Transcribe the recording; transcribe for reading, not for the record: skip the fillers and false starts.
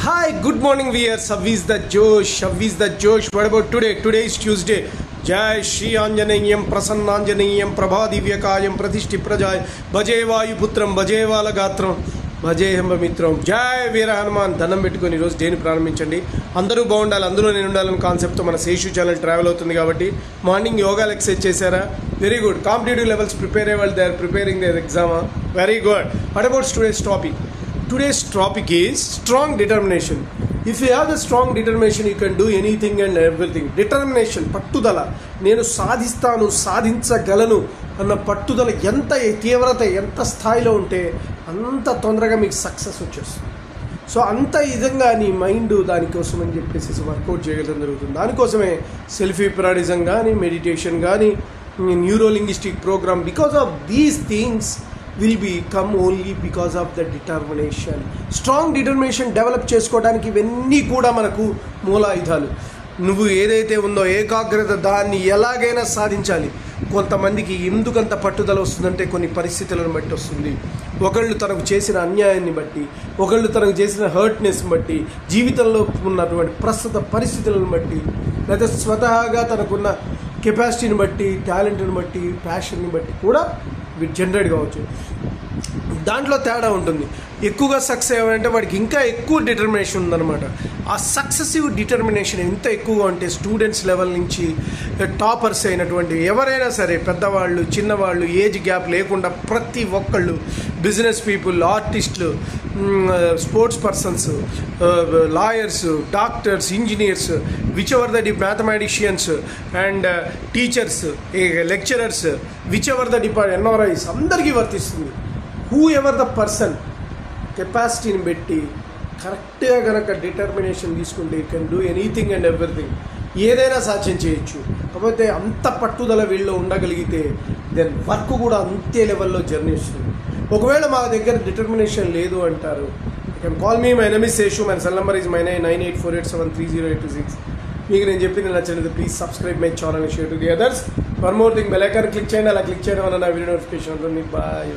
Hi, good morning viewers. How is the Josh? How is the Josh? What about today? Today is Tuesday. Jai Shri Anjaneyam Prasannanjaneyam Prabhadivyakayam Pratishti Prajay Bhaje Vayuputram Bhaje Valagatram Bhaje Hembamitram Jai Veera Hanuman దండం పెట్టుకొని ఈరోజు డేని ప్రారంభించండి. అందరూ బాగుండాలి, అందులో నేను ఉండాలని కాన్సెప్ట్తో మన శేషు ఛానల్ ట్రావెల్ అవుతుంది కాబట్టి మార్నింగ్ యోగాలు ఎక్సర్సైజ్ చేశారా? Very good. Competitive levels prepare అయ్యే వాళ్ళు they are preparing their exam. Very good. What about today's topic? Today's topic is strong determination. If you have the strong determination, you can do anything and everything. Determination, పట్టుదల, నేను సాధిస్తాను, సాధించగలను అన్న పట్టుదల ఎంత తీవ్రత ఎంత స్థాయిలో ఉంటే అంత తొందరగా మీకు సక్సెస్ వచ్చేస్తుంది. సో అంత విధంగా నీ మైండ్ దానికోసం అని చెప్పేసి వర్కౌట్ చేయగలడం జరుగుతుంది. దానికోసమే సెల్ఫ్ హిప్నాటిజం కానీ, మెడిటేషన్ కానీ, neurolinguistic programme, because of these things will become only because of the determination. Strong determination develop చేసుకోవడానికి ఇవన్నీ కూడా మనకు మూలాయుధాలు. నువ్వు ఏదైతే ఉందో ఏకాగ్రత, దాన్ని ఎలాగైనా సాధించాలి. కొంతమందికి ఎందుకంత పట్టుదల వస్తుందంటే కొన్ని పరిస్థితులను బట్టి వస్తుంది. ఒకళ్ళు తనకు చేసిన అన్యాయాన్ని బట్టి, ఒకళ్ళు తనకు చేసిన హర్ట్నెస్ని బట్టి, జీవితంలో ఉన్నటువంటి ప్రస్తుత పరిస్థితులను బట్టి, లేదా స్వతహాగా తనకున్న కెపాసిటీని బట్టి, టాలెంట్ని బట్టి, ప్యాషన్ని బట్టి కూడా వీటి జనరేట్ కావచ్చు. దాంట్లో తేడా ఉంటుంది. ఎక్కువగా సక్సెస్ అయ్యామంటే వాడికి ఇంకా ఎక్కువ డిటర్మినేషన్ ఉందన్నమాట. ఆ సక్సెసివ్ డిటర్మినేషన్ ఎంత ఎక్కువగా ఉంటే స్టూడెంట్స్ లెవెల్ నుంచి టాపర్స్ అయినటువంటి ఎవరైనా సరే, పెద్దవాళ్ళు చిన్నవాళ్ళు, ఏజ్ గ్యాప్ లేకుండా ప్రతి ఒక్కళ్ళు, బిజినెస్ పీపుల్, ఆర్టిస్టులు, sports persons, lawyers, doctors, engineers, which ever the mathematicians and teachers, lecturers, which ever the NRIs అందరికీ వర్తిస్తుంది. హూ ఎవర్ ద పర్సన్ కెపాసిటీని పెట్టి కరెక్ట్గా కనుక డిటర్మినేషన్ తీసుకుంటే you can do anything and everything. ఏదైనా సాధ్యం చేయొచ్చు. కాకపోతే అంత పట్టుదల వీళ్ళు ఉండగలిగితే దెన్ వర్క్ కూడా అంతే లెవెల్లో జర్నీ వస్తుంది. ఒకవేళ మా దగ్గర డిటర్మినేషన్ లేదు అంటారు, you can call me. My name is Seshu. My cell number is 9848730826. మీకు నేను చెప్పింది నచ్చినది please subscribe my channel and share to the others. One more thing, bell icon click చేయండి. అలా క్లిక్ చేయడం వల్ల నా వీడియో నోటిఫికేషన్ ఉంటుంది. బాయ్.